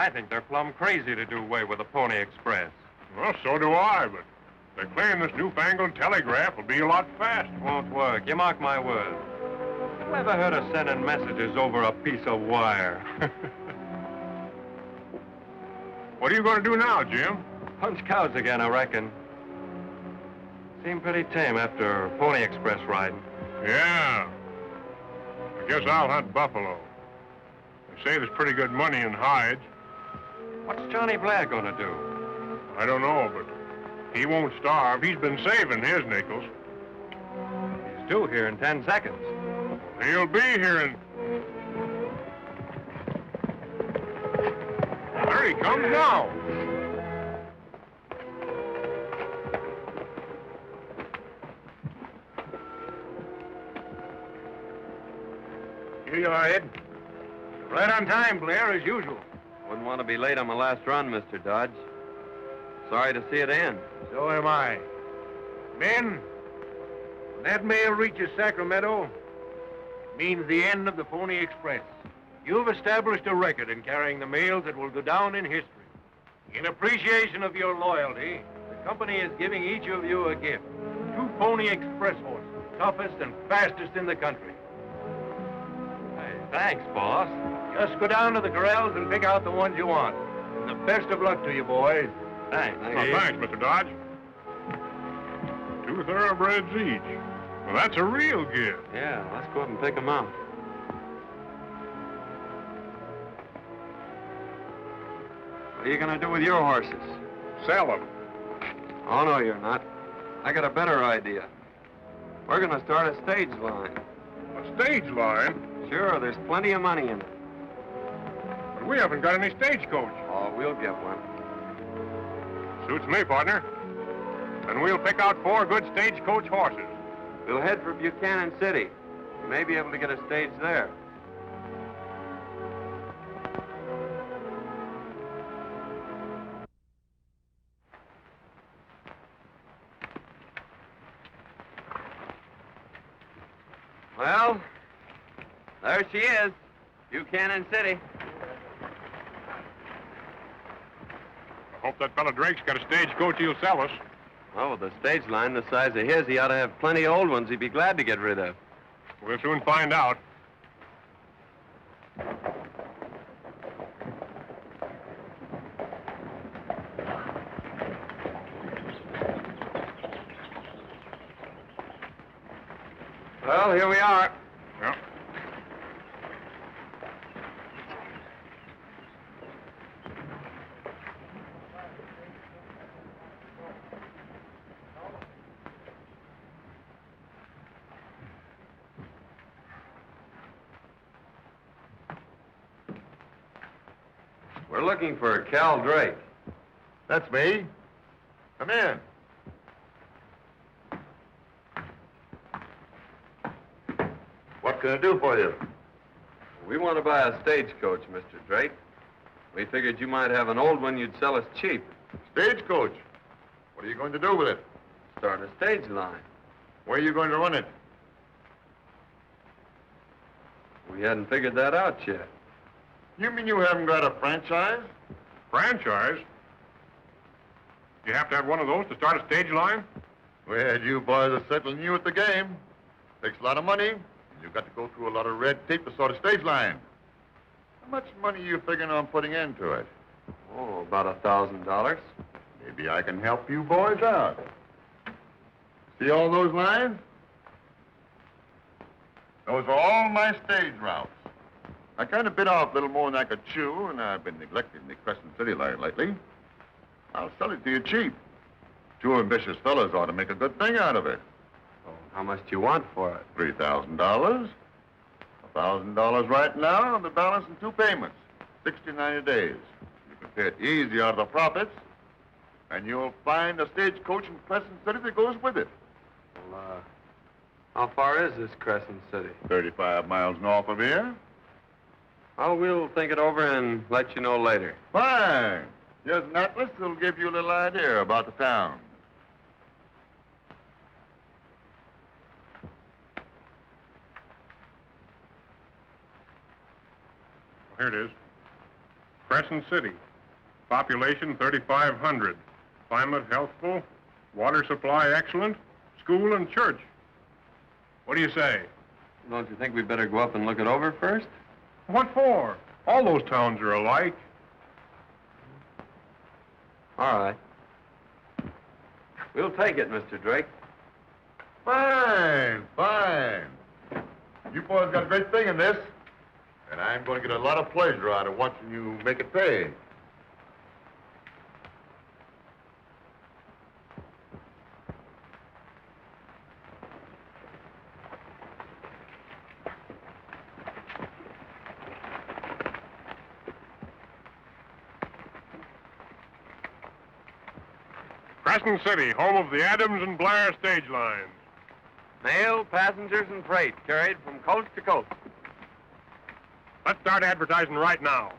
I think they're plumb crazy to do away with the Pony Express. Well, so do I, but they claim this newfangled telegraph will be a lot faster. Won't work. You mark my words. Who ever heard of sending messages over a piece of wire? What are you going to do now, Jim? Punch cows again, I reckon. Seem pretty tame after Pony Express riding. Yeah. I guess I'll hunt buffalo. They say there's pretty good money in hides. What's Johnny Blair going to do? I don't know, but he won't starve. He's been saving his nickels. He's due here in 10 seconds. He'll be here in... There he comes now. Here you are, Ed. Right on time, Blair, as usual. Wouldn't want to be late on my last run, Mr. Dodge. Sorry to see it end. So am I. Men, when that mail reaches Sacramento, it means the end of the Pony Express. You've established a record in carrying the mails that will go down in history. In appreciation of your loyalty, the company is giving each of you a gift. 2 Pony Express horses, toughest and fastest in the country. Hey, thanks, boss. Just go down to the corrals and pick out the ones you want. And the best of luck to you, boys. Thanks. Thanks, Mr. Dodge. 2 thoroughbreds each. Well, that's a real gift. Yeah, let's go up and pick them out. What are you going to do with your horses? Sell them. Oh, no, you're not. I got a better idea. We're going to start a stage line. A stage line? Sure, there's plenty of money in it. But we haven't got any stagecoach. Oh, we'll get one. Suits me, partner. And we'll pick out 4 good stagecoach horses. We'll head for Buchanan City. We may be able to get a stage there. Well, there she is, Buchanan City. I hope that fellow Drake's got a stagecoach he'll sell us. Oh, with a stage line the size of his, he ought to have plenty of old ones he'd be glad to get rid of. We'll soon find out. Well, here we are. Yeah. We're looking for Cal Drake. That's me. Come in. What can I do for you? We want to buy a stagecoach, Mr. Drake. We figured you might have an old one you'd sell us cheap. Stagecoach. What are you going to do with it? Start a stage line. Where are you going to run it? We hadn't figured that out yet. You mean you haven't got a franchise? Franchise? You have to have one of those to start a stage line? Well, you boys are certainly new at the game. Takes a lot of money. You've got to go through a lot of red tape to start a stage line. How much money are you figuring on putting into it? Oh, about $1,000. Maybe I can help you boys out. See all those lines? Those are all my stage routes. I kind of bit off a little more than I could chew, and I've been neglecting the Crescent City line lately. I'll sell it to you cheap. 2 ambitious fellas ought to make a good thing out of it. Oh, how much do you want for it? $3,000. $1,000 right now, and the balance in 2 payments. 60, 90 days. You can pay it easy out of the profits, and you'll find a stagecoach in Crescent City that goes with it. Well, how far is this Crescent City? 35 miles north of here. Oh, we'll think it over and let you know later. Fine. Here's an atlas that'll give you a little idea about the town. Here it is. Crescent City. Population 3,500. Climate healthful. Water supply excellent. School and church. What do you say? Don't you think we'd better go up and look it over first? What for? All those towns are alike. All right. We'll take it, Mr. Drake. Fine, fine. You boys got a great thing in this, and I'm going to get a lot of pleasure out of watching you make it pay. Crescent City, home of the Adams and Blair stage lines. Mail, passengers, and freight carried from coast to coast. Let's start advertising right now.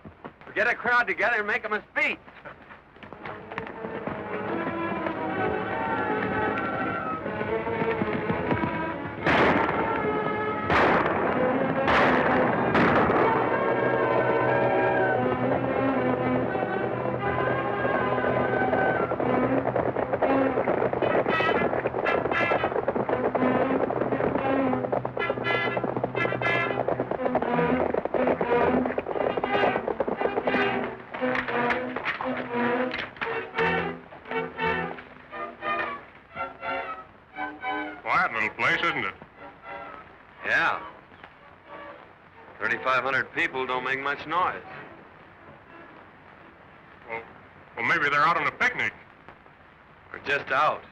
Get a crowd together and make them a speech. Quiet little place, isn't it? Yeah. 3,500 people don't make much noise. Well, maybe they're out on a picnic. Or just out.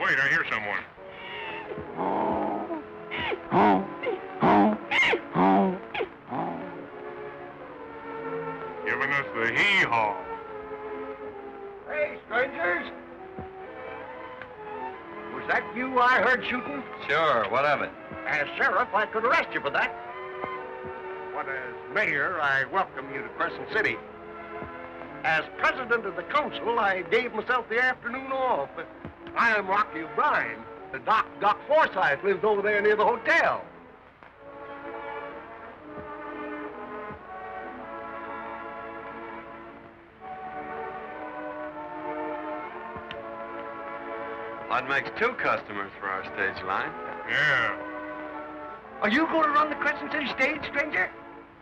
Wait, I hear someone. Giving us the hee-haw. Hey, strangers! Was that you I heard shooting? Sure, what of it? As sheriff, I could arrest you for that. But as mayor, I welcome you to Crescent City. As president of the council, I gave myself the afternoon off. I am Rocky O'Brien. The Doc Forsyth lives over there near the hotel. That makes 2 customers for our stage line. Yeah. Are you going to run the Crescent City stage, stranger?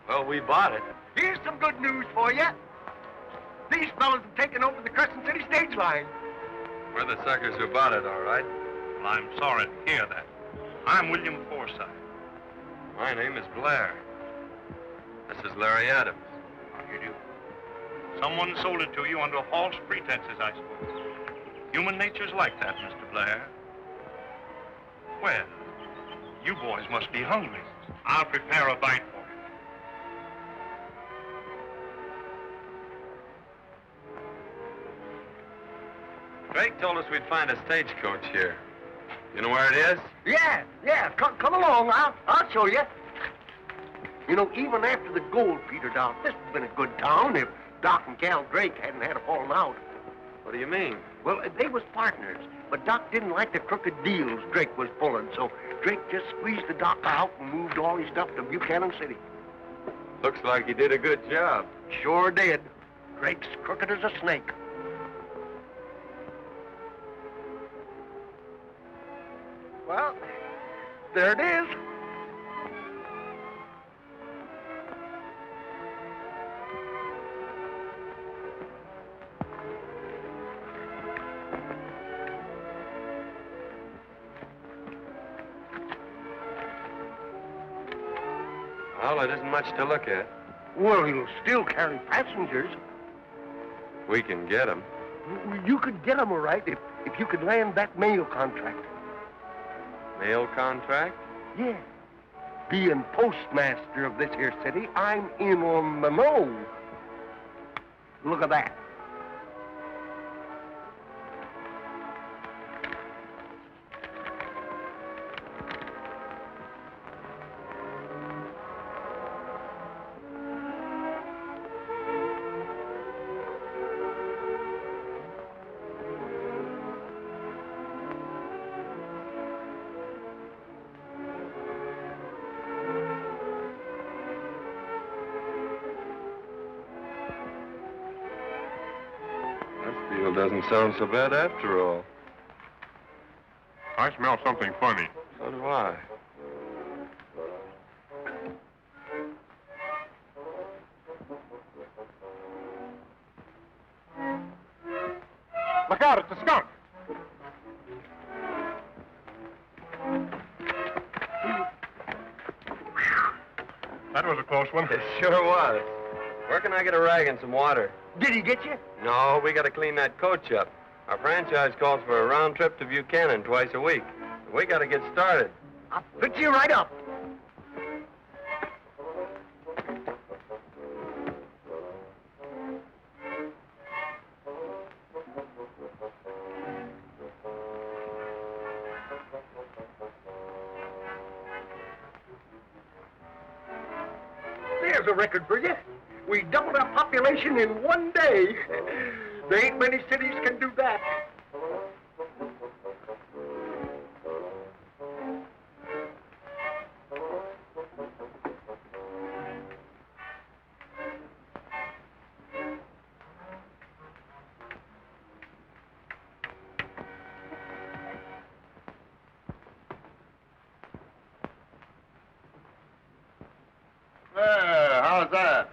Well, we bought it. Here's some good news for you. These fellas have taken over the Crescent City stage line. We're the suckers who bought it, all right. Well, I'm sorry to hear that. I'm William Forsythe. My name is Blair. This is Larry Adams. How do you do? Someone sold it to you under false pretenses, I suppose. Human nature's like that, Mr. Blair. Well, you boys must be hungry. I'll prepare a bite for you. Drake told us we'd find a stagecoach here. You know where it is? Yeah. Come along. I'll show you. You know, even after the gold petered out, this has been a good town if Doc and Cal Drake hadn't had a falling out. What do you mean? Well, they was partners, but Doc didn't like the crooked deals Drake was pulling, so Drake just squeezed the Doc out and moved all his stuff to Buchanan City. Looks like he did a good job. Sure did. Drake's crooked as a snake. Well, there it is. Well, it isn't much to look at. Well, you'll still carry passengers. We can get them. You could get 'em all right if you could land that mail contract. Mail contract? Yeah. Being postmaster of this here city, I'm in on the know. Look at that. Shingle doesn't sound so bad after all. I smell something funny. So do I. Look out, it's a skunk. That was a close one. It sure was. Where can I get a rag and some water? Did he get you? No, we got to clean that coach up. Our franchise calls for a round trip to Buchanan twice a week. We got to get started. I'll fix you right up. There's a record for you. We doubled our population in one day. There ain't many cities can do that. There, how's that?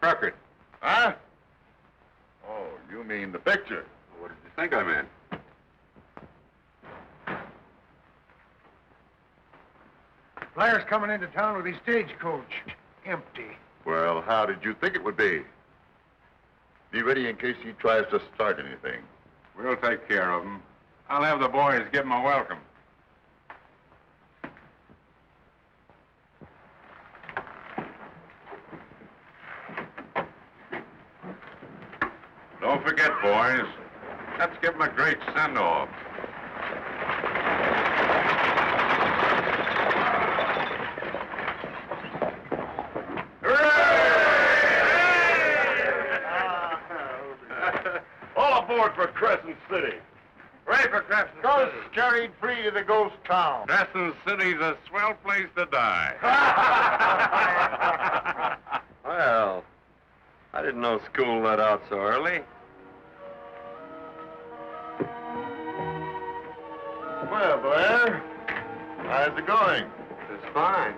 Crooked. Huh? Oh, you mean the picture. What did you think I meant? Blair's coming into town with his stagecoach. Empty. Well, how did you think it would be? Be ready in case he tries to start anything. We'll take care of him. I'll have the boys give him a welcome. Don't forget, boys. Let's give him a great send-off. All aboard for Crescent City. Hooray for Crescent Ghosts carried free to the ghost town. Crescent City's a swell place to die. Well, I didn't know school let out so early. Well, Blair, how's it going? It's fine.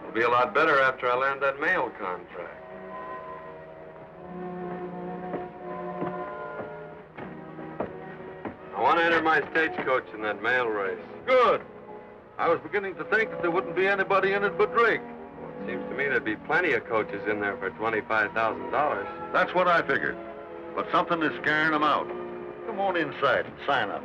It'll be a lot better after I land that mail contract. I want to enter my stagecoach in that mail race. Good. I was beginning to think that there wouldn't be anybody in it but Drake. It seems to me there'd be plenty of coaches in there for $25,000. That's what I figured. But something is scaring them out. Come on inside and sign up.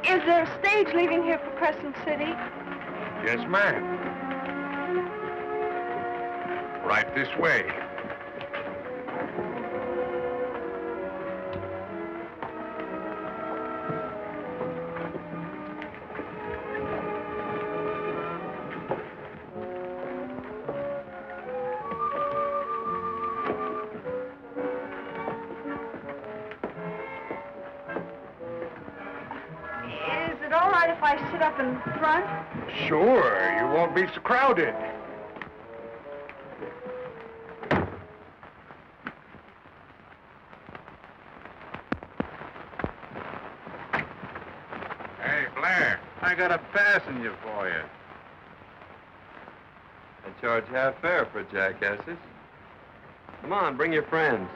Is there a stage leaving here for Crescent City? Yes, ma'am. Right this way. Is it all right if I sit up in front? Sure, you won't be so crowded. Hey, Blair, I got a passenger for you. I charge half fare for jackasses. Come on, bring your friends.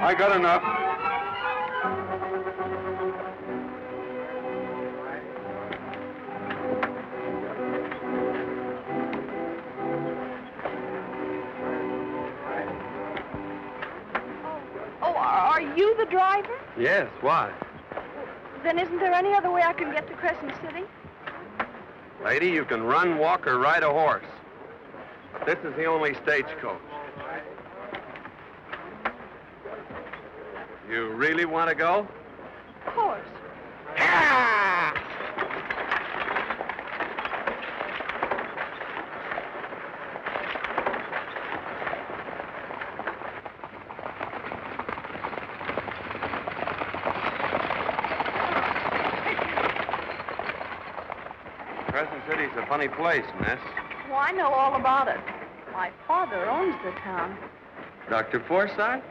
I got enough. Oh, are you the driver? Yes, why? Then isn't there any other way I can get to Crescent City? Lady, you can run, walk, or ride a horse. This is the only stagecoach. You really want to go? Of course. Crescent City's a funny place, miss. Oh, I know all about it. My father owns the town. Dr. Forsythe?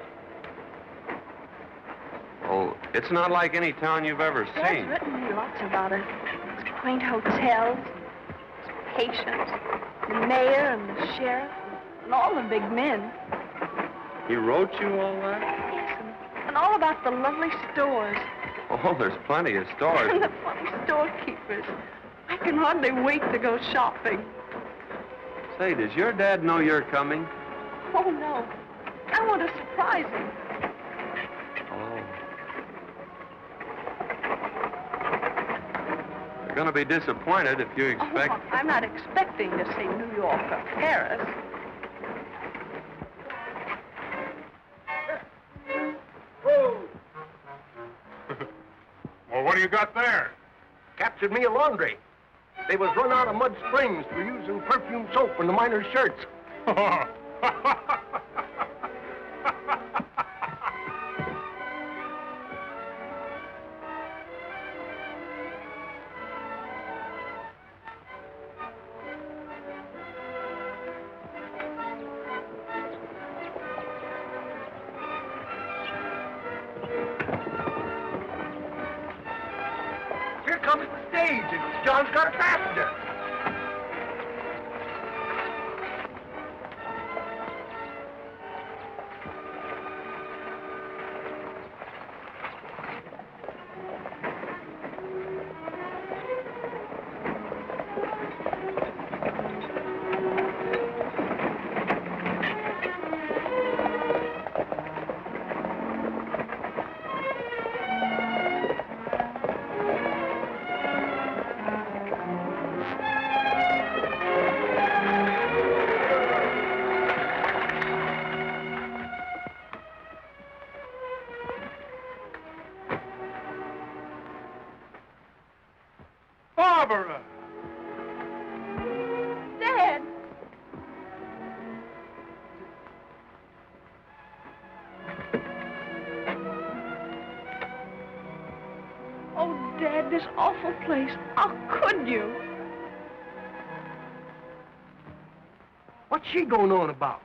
Oh, it's not like any town you've ever Dad's seen. written me lots about it. Its quaint hotels, its patients, the mayor and the sheriff, and all the big men. He wrote you all that? Yes, and all about the lovely stores. Oh, there's plenty of And stores. the funny storekeepers. I can hardly wait to go shopping. Say, does your dad know you're coming? Oh, no. I want to surprise him. Oh. You're going to be disappointed if you expect... Oh, I'm not expecting to see New York or Paris. Well, what do you got there? Captured me a laundry. They was run out of Mud Springs for using perfume soap in the miners' shirts. Here comes the stage, and John's got a passenger. Barbara! Dad! Oh, Dad, this awful place. How could you? What's she going on about?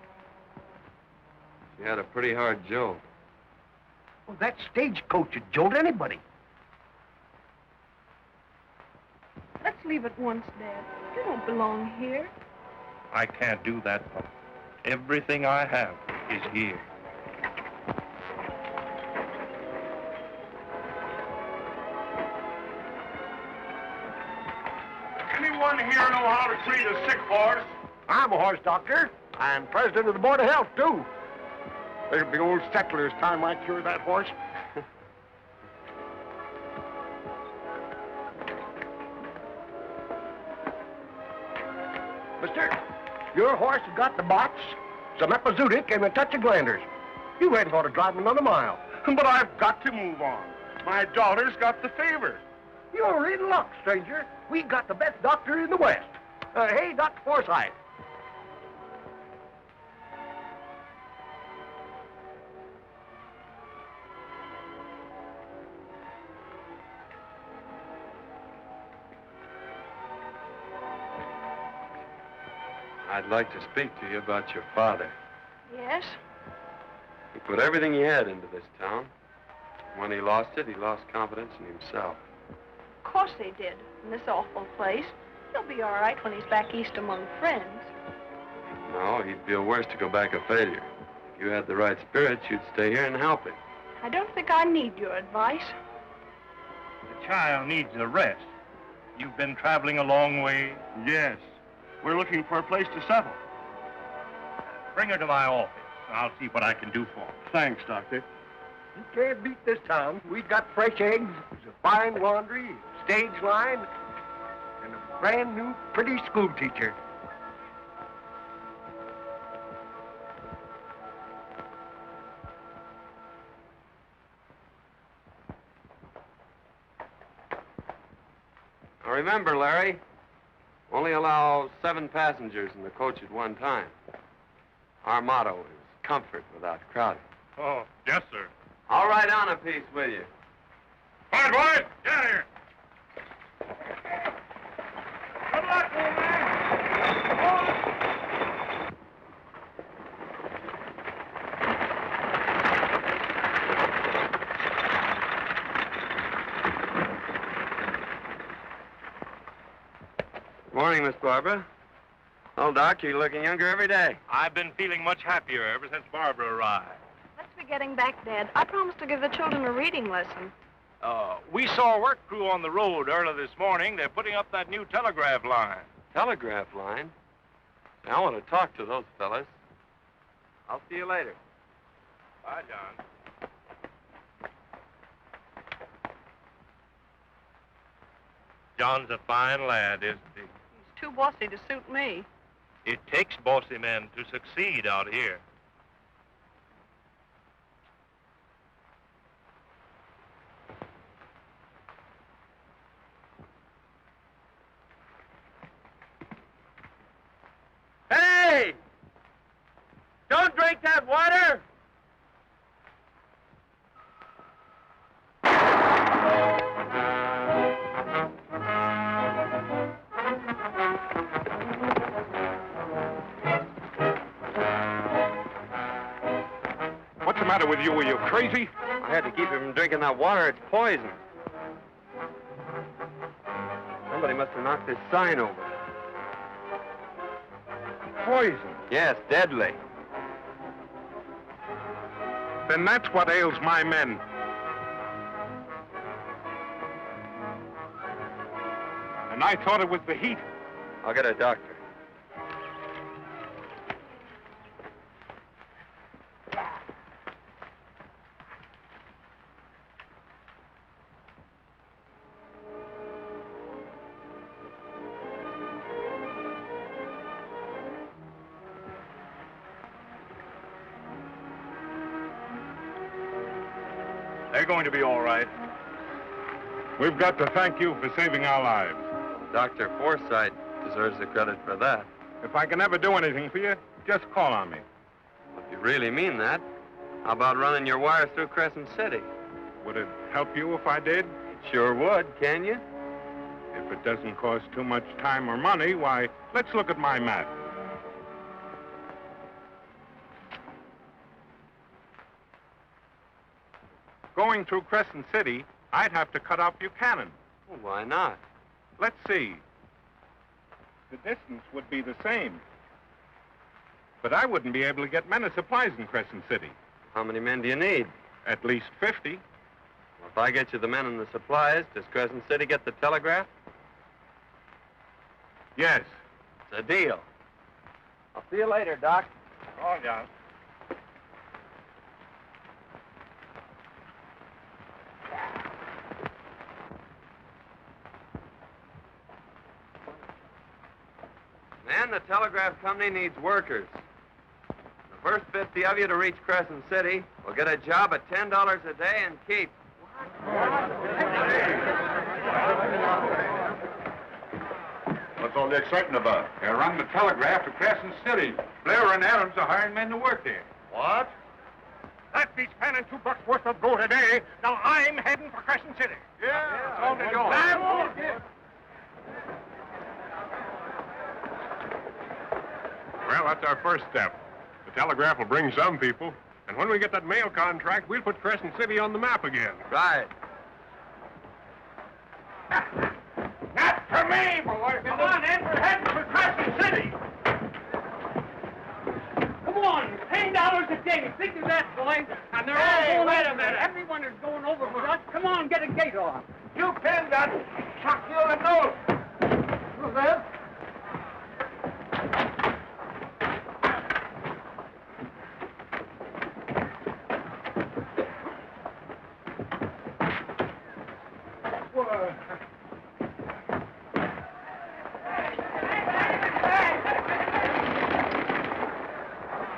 You had a pretty hard jolt. Well, that stagecoach would jolt anybody. Let's leave at once, Dad. You don't belong here. I can't do that, Pop. Everything I have is here. Anyone here know how to treat a sick horse? I'm a horse doctor. I'm president of the Board of Health, too. It'll be old Settler's time I cure that horse. Mister, your horse has got the bots, some epizootic, and a touch of glanders. You ain't going to drive him another mile. But I've got to move on. My daughter's got the fever. You're in luck, stranger. We got the best doctor in the West. Hey, Dr. Forsythe. I'd like to speak to you about your father. Yes? He put everything he had into this town. When he lost it, he lost confidence in himself. Of course they did, in this awful place. He'll be all right when he's back east among friends. No, he'd feel worse to go back a failure. If you had the right spirit, you'd stay here and help him. I don't think I need your advice. The child needs a rest. You've been traveling a long way. Yes. We're looking for a place to settle. Bring her to my office. I'll see what I can do for her. Thanks, Doctor. You can't beat this town. We got fresh eggs, a fine laundry, stage line, and a brand new pretty school teacher. Now remember, Larry, only allow 7 passengers in the coach at one time. Our motto is comfort without crowding. Oh, yes, sir. I'll ride on a piece with you. All right, boys, get out of here. Good luck, old man. Morning, Miss Barbara. Oh, Doc, you're looking younger every day. I've been feeling much happier ever since Barbara arrived. Let's be getting back, Dad. I promised to give the children a reading lesson. We saw a work crew on the road early this morning. They're putting up that new telegraph line. Telegraph line? I want to talk to those fellas. I'll see you later. Bye, John. John's a fine lad, isn't he? He's too bossy to suit me. It takes bossy men to succeed out here. Hey! Don't drink that water! What's the matter with you? Are you crazy? I had to keep him from drinking that water. It's poison. Somebody must have knocked this sign over. Poison. Yes, deadly. Then that's what ails my men. And I thought it was the heat. I'll get a doctor. They're going to be all right. We've got to thank you for saving our lives. Dr. Forsythe deserves the credit for that. If I can ever do anything for you, just call on me. If you really mean that, how about running your wire through Crescent City? Would it help you if I did? It sure would, can you? If it doesn't cost too much time or money, why, let's look at my map. Going through Crescent City, I'd have to cut off Buchanan. Well, why not? Let's see. The distance would be the same. But I wouldn't be able to get men of supplies in Crescent City. How many men do you need? At least 50. Well, if I get you the men and the supplies, does Crescent City get the telegraph? Yes. It's a deal. I'll see you later, Doc. Oh, John. Man, the telegraph company needs workers. The first 50 of you to reach Crescent City will get a job at $10 a day and keep. What's all the excitement about? They're running the telegraph to Crescent City. Blair and Adams are hiring men to work there. What? That beats paying $2 worth of gold a day. Now I'm heading for Crescent City. Yeah, on the go. Well, that's our first step. The telegraph will bring some people. And when we get that mail contract, we'll put Crescent City on the map again. Right. Not for me, boys. Come on, Ed. We're heading for Crescent City. Come on, hang $10 a day. Think of that, boys. And they're all going wait a minute. Everyone is going over with us. Come on, get a gate on. You pin that. Chuck you in the nose. Who's that?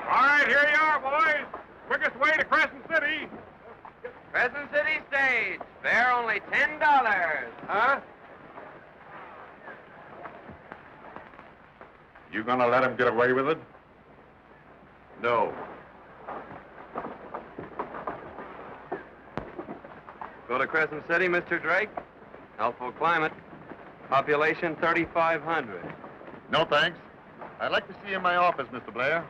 All right, here you are, boys. Quickest way to Crescent City. Crescent City stage. Fare only $10. Huh? You gonna let him get away with it? No. Go to Crescent City, Mr. Drake. Healthful climate. Population 3,500. No, thanks. I'd like to see you in my office, Mr. Blair.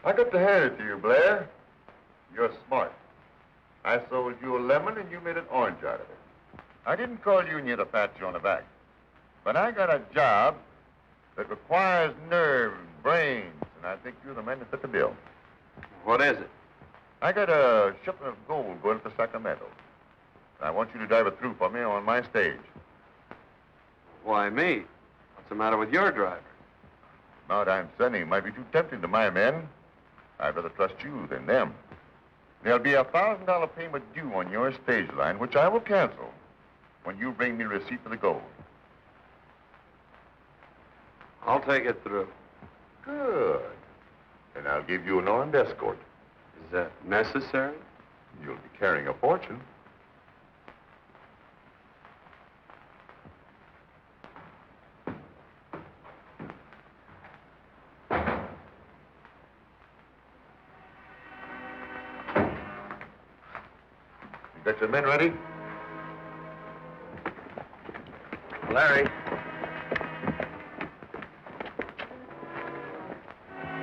I got to hand it to you, Blair. You're smart. I sold you a lemon and you made an orange out of it. I didn't call you in here to pat you on the back. But I got a job that requires nerve and brains, and I think you're the man to fit the bill. What is it? I got a shipment of gold going to Sacramento. I want you to drive it through for me on my stage. Why me? What's the matter with your driver? The amount I'm sending might be too tempting to my men. I'd rather trust you than them. There'll be a $1,000 payment due on your stage line, which I will cancel when you bring me a receipt for the gold. I'll take it through. Good. And I'll give you an armed escort. Is that necessary? You'll be carrying a fortune. You got your men ready? Larry.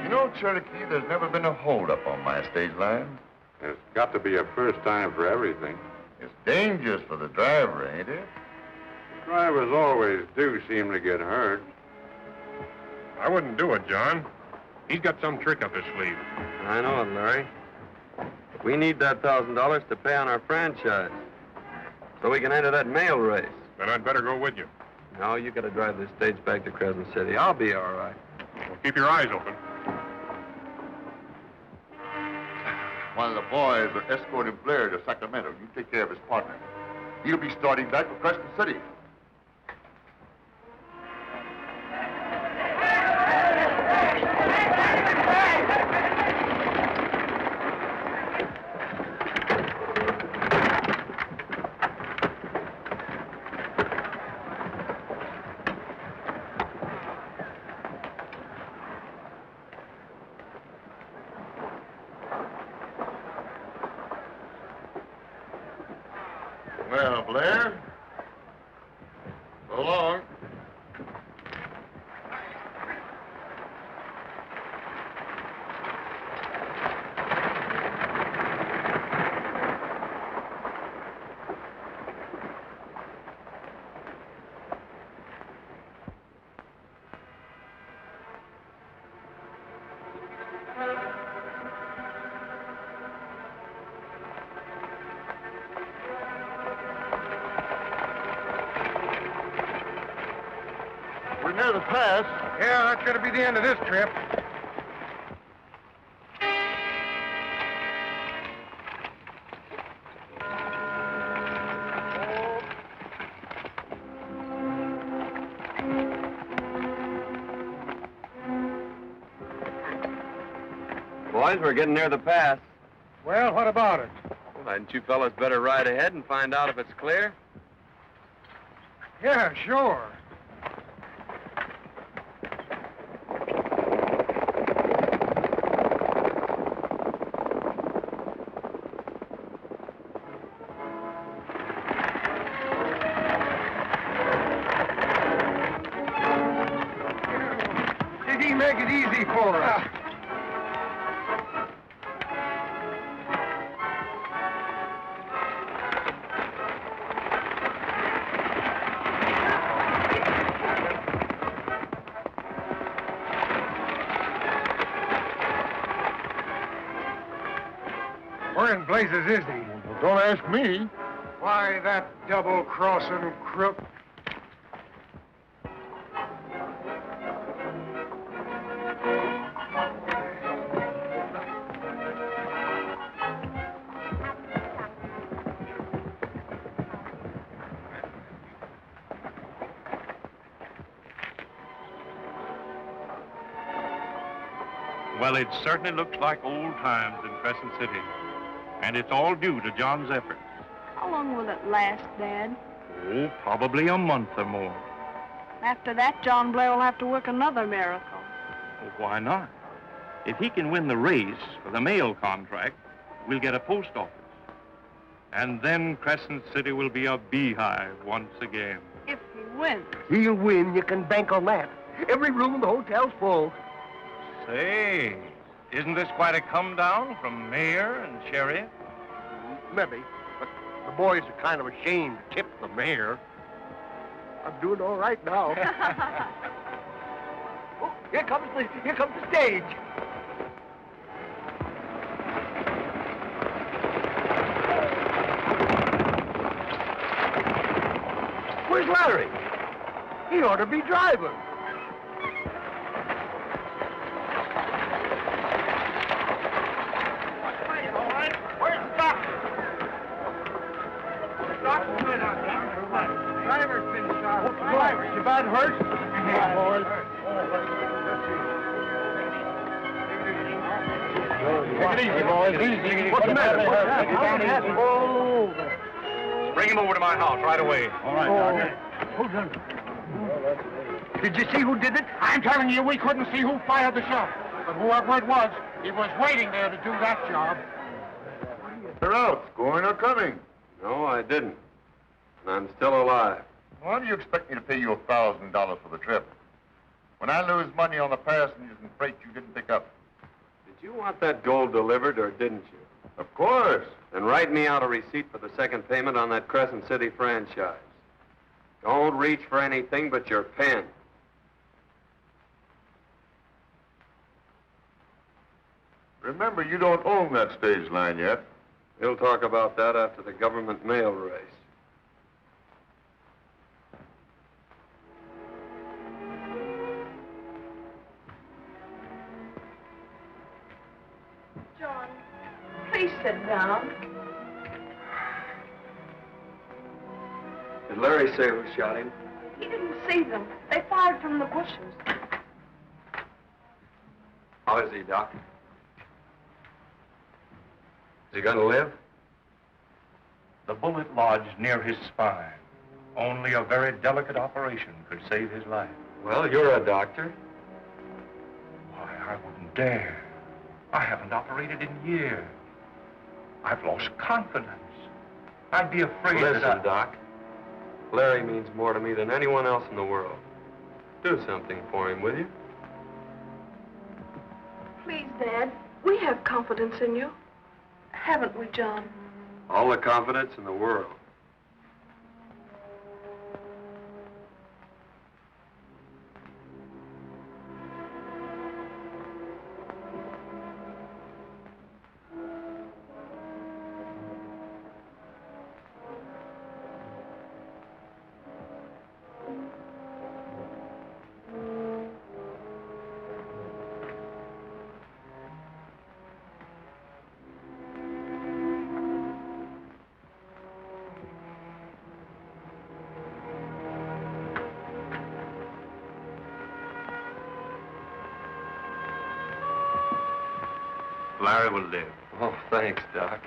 You know, Cherokee, there's never been a holdup on my stage line. There's got to be a first time for everything. It's dangerous for the driver, ain't it? Drivers always do seem to get hurt. I wouldn't do it, John. He's got some trick up his sleeve. I know it, Larry. We need that $1,000 to pay on our franchise, so we can enter that mail race. Then I'd better go with you. No, you got to drive this stage back to Crescent City. I'll be all right. Well, keep your eyes open. One of the boys are escorting Blair to Sacramento. You take care of his partner. He'll be starting back for Crescent City. Well, Blair, so long. We're near the pass. Yeah, that's going to be the end of this trip. Boys, we're getting near the pass. Well, what about it? Well, hadn't you fellas better ride ahead and find out if it's clear? Yeah, sure. Did he make it easy for us? Where in blazes is he? Well, don't ask me. Why, that double-crossing crook. Well, it certainly looks like old times in Crescent City. And it's all due to John's efforts. How long will it last, Dad? Oh, probably a month or more. After that, John Blair will have to work another miracle. Well, why not? If he can win the race for the mail contract, we'll get a post office. And then Crescent City will be a beehive once again. If he wins. He'll win. You can bank on that. Every room in the hotel's full. Say, isn't this quite a come down from mayor and sheriff? Maybe. But the boys are kind of ashamed to tip the mayor. I'm doing all right now. Oh, here comes the stage. Where's Larry? He ought to be driving. You bad hurt? Yeah, boys. Take it easy, boys. Easy. What's the matter? Bring him over to my house right away. All right, Doctor. Did you see who did it? I'm telling you, we couldn't see who fired the shot. But whoever it was, he was waiting there to do that job. They're out. Going or coming? No, I didn't. And I'm still alive. Why do you expect me to pay you $1,000 for the trip? When I lose money on the passengers and freight you didn't pick up. Did you want that gold delivered or didn't you? Of course. Then write me out a receipt for the second payment on that Crescent City franchise. Don't reach for anything but your pen. Remember, you don't own that stage line yet. We'll talk about that after the government mail race. John, please sit down. Did Larry say who shot him? He didn't see them. They fired from the bushes. How is he, Doc? Is he gonna live? The bullet lodged near his spine. Only a very delicate operation could save his life. Well, you're a doctor. Why, I wouldn't dare. I haven't operated in years. I've lost confidence. I'd be afraid Listen, that Doc. Larry means more to me than anyone else in the world. Do something for him, will you? Please, Dad. We have confidence in you. Haven't we, John? All the confidence in the world. Larry will live. Oh, thanks, Doc.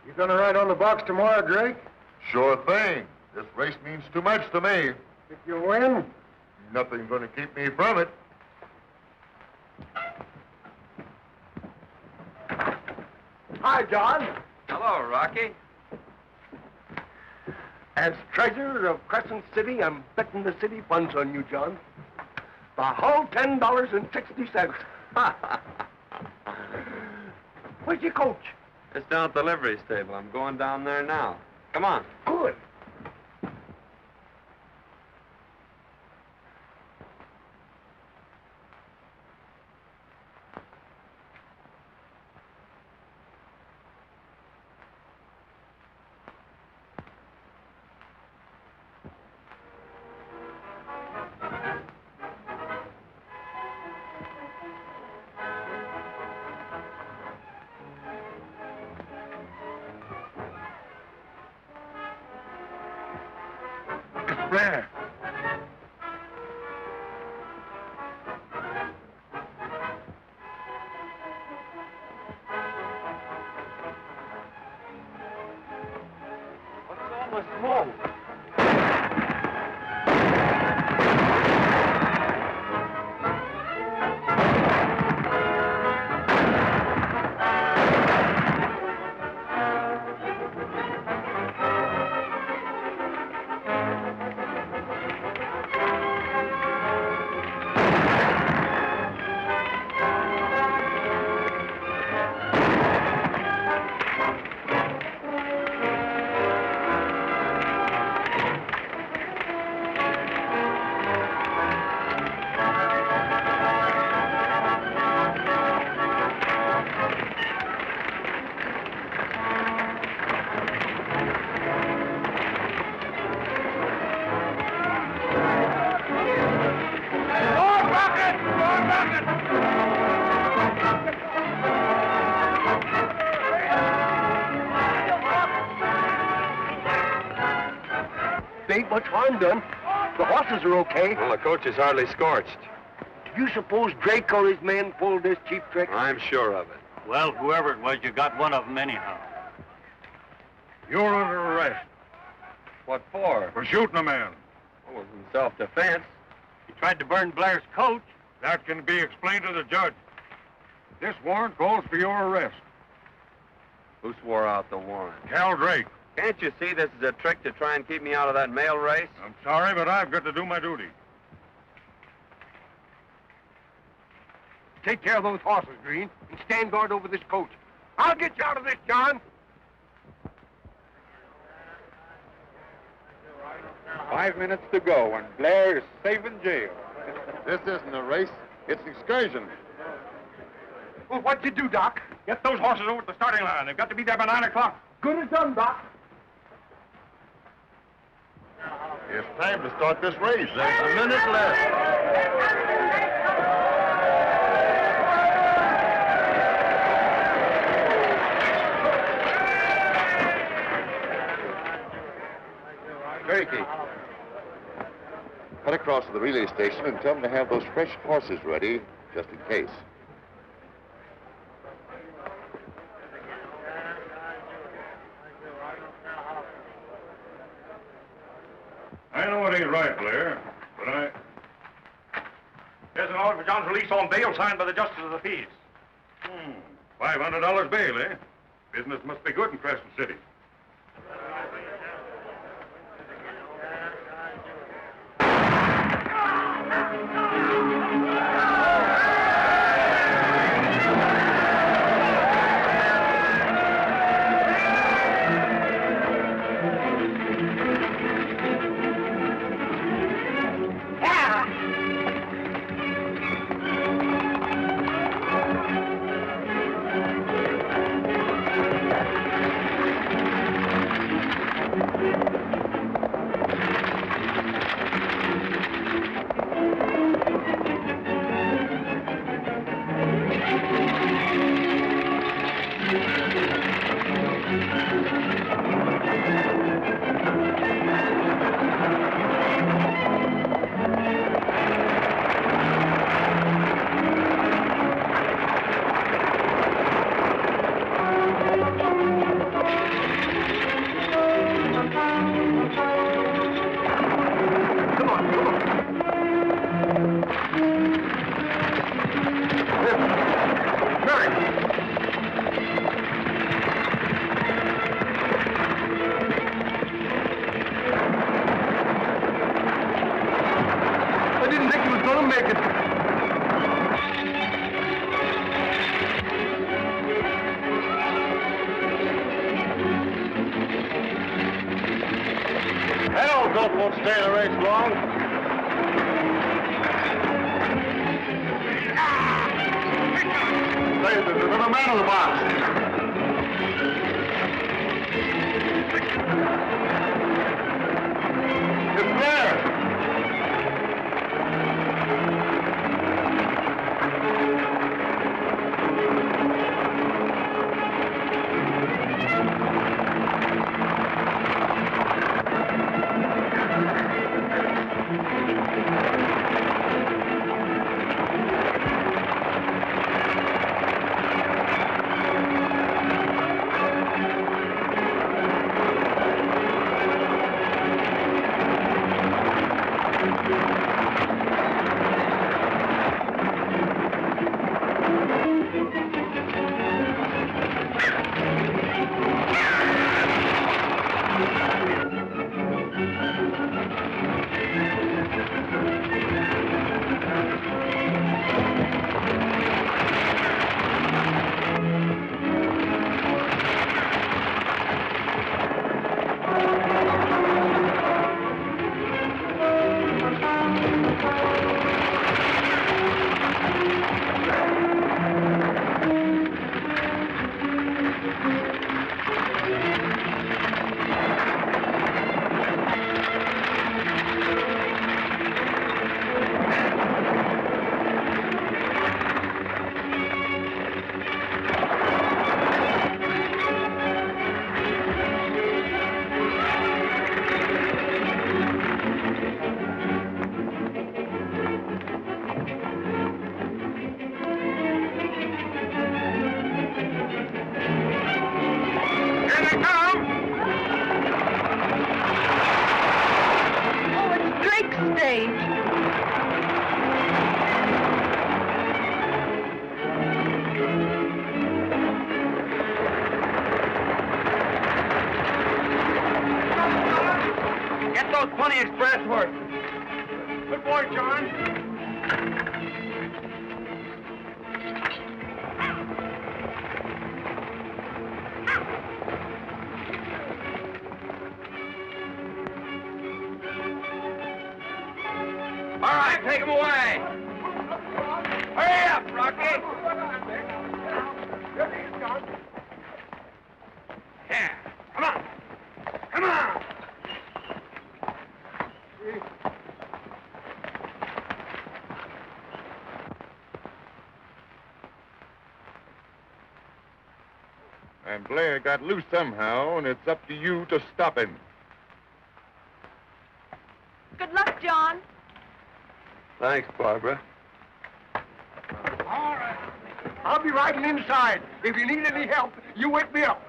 You gonna ride on the box tomorrow, Drake? Sure thing. This race means too much to me. If you win? Nothing's going to keep me from it. Hi, John. Hello, Rocky. As treasurer of Crescent City, I'm betting the city funds on you, John. The whole $10.60. Where's your coach? It's down at the livery stable. I'm going down there now. Come on. Good. Blair. What's all the smoke? There ain't much harm done. The horses are okay. Well, the coach is hardly scorched. Do you suppose Drake or his men pulled this cheap trick? I'm sure of it. Well, whoever it was, you got one of them anyhow. You're under arrest What for? for shooting a man. It was in self-defense. He tried to burn Blair's coat. That can be explained to the judge. This warrant calls for your arrest. Who swore out the warrant? Cal Drake. Can't you see this is a trick to try and keep me out of that mail race? I'm sorry, but I've got to do my duty. Take care of those horses, Green, and stand guard over this coach. I'll get you out of this, John. 5 minutes to go, and Blair is safe in jail. This isn't a race. It's an excursion. Well, what'd you do, Doc? Get those horses over to the starting line. They've got to be there by 9 o'clock. Good as done, Doc. It's time to start this race. There's a minute left. Cherokee, head across to the relay station and tell them to have those fresh horses ready, just in case. I know it ain't right, Blair, but There's an order for John's release on bail signed by the Justice of the Peace. $500 bail, eh? Business must be good in Crescent City. won't stay in the race long. There's another man in the box. It's Blair. Oh, it's Drake's stage. Get those Pony Express horses. Good boy, John. All right, take them away. Hurry up, Rocky. Yeah, come on. Come on. And Blair got loose somehow, and it's up to you to stop him. Good luck, John. Thanks, Barbara. All right. I'll be riding inside. If you need any help, you wake me up.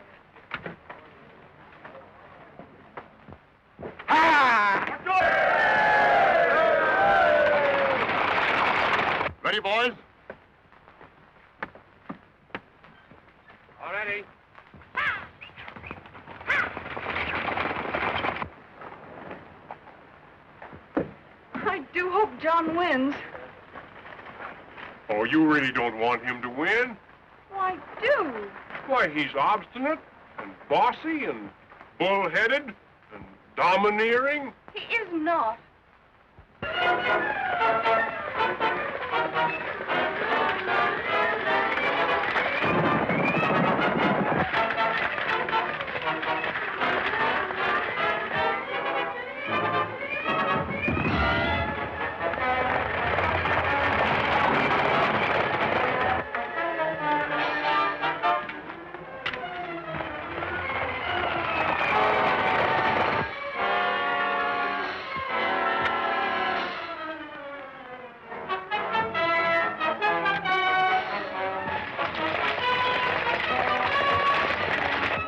Ready, boys? All ready. I do hope John wins. Oh, you really don't want him to win? Why, do. Why, he's obstinate and bossy and bull-headed and domineering. He is not.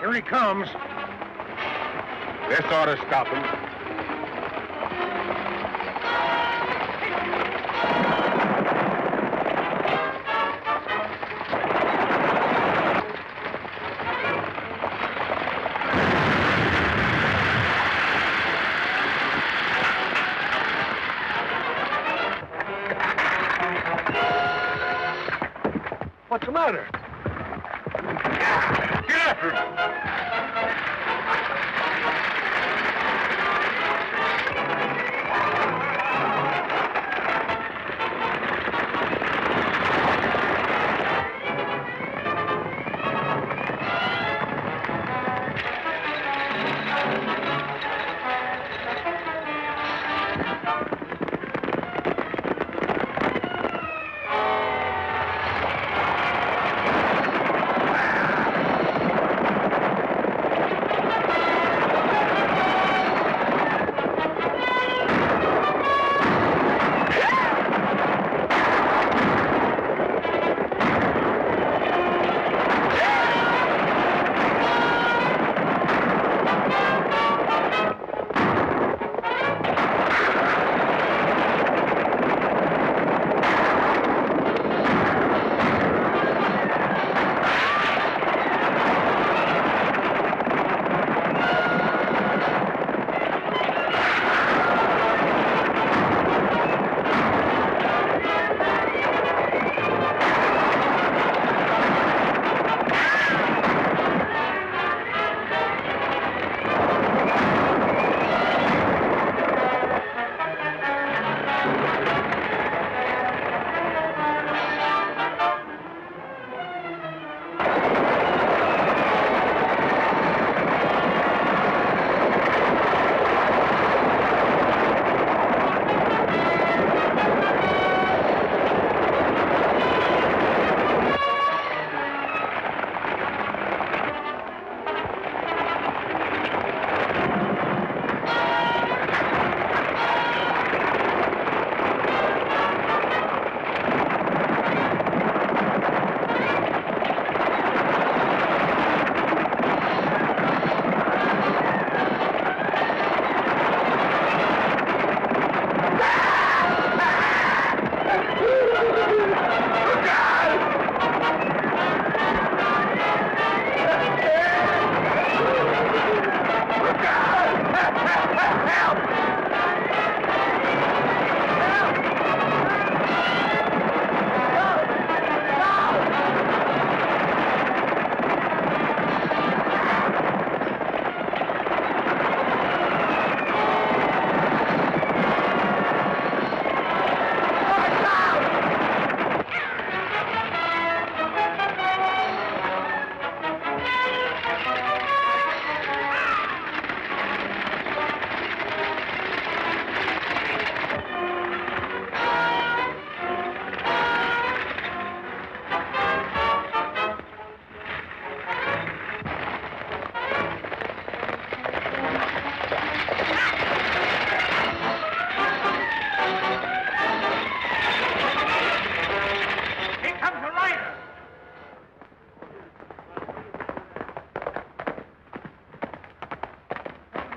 Here he comes. This ought to stop him. What's the matter? Get after him!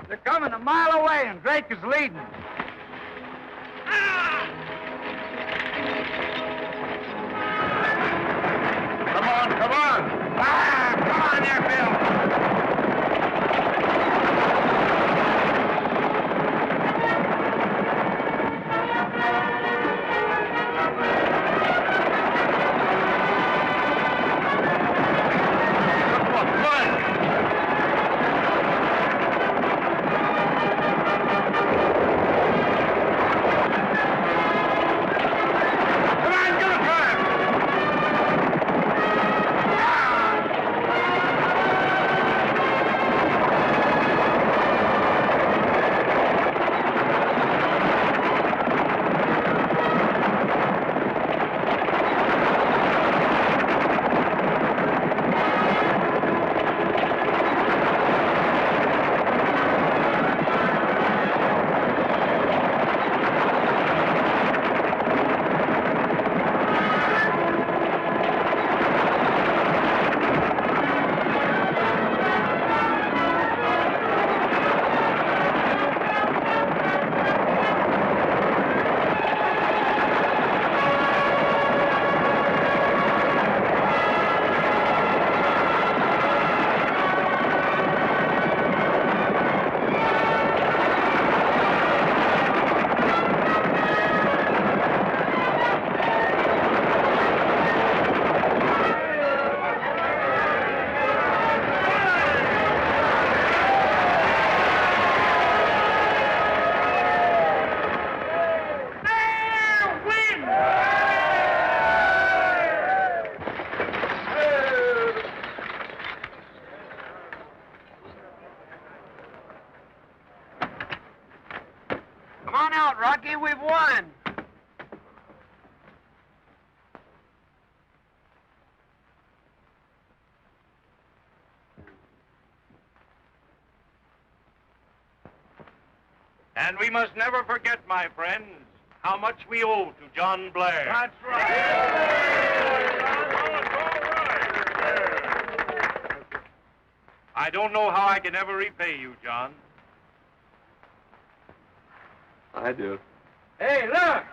They're coming a mile away, and Drake is leading. Come on, come on! Come on there, Bill. And we must never forget, my friends, how much we owe to John Blair. That's right. I don't know how I can ever repay you, John. I do. Hey, look!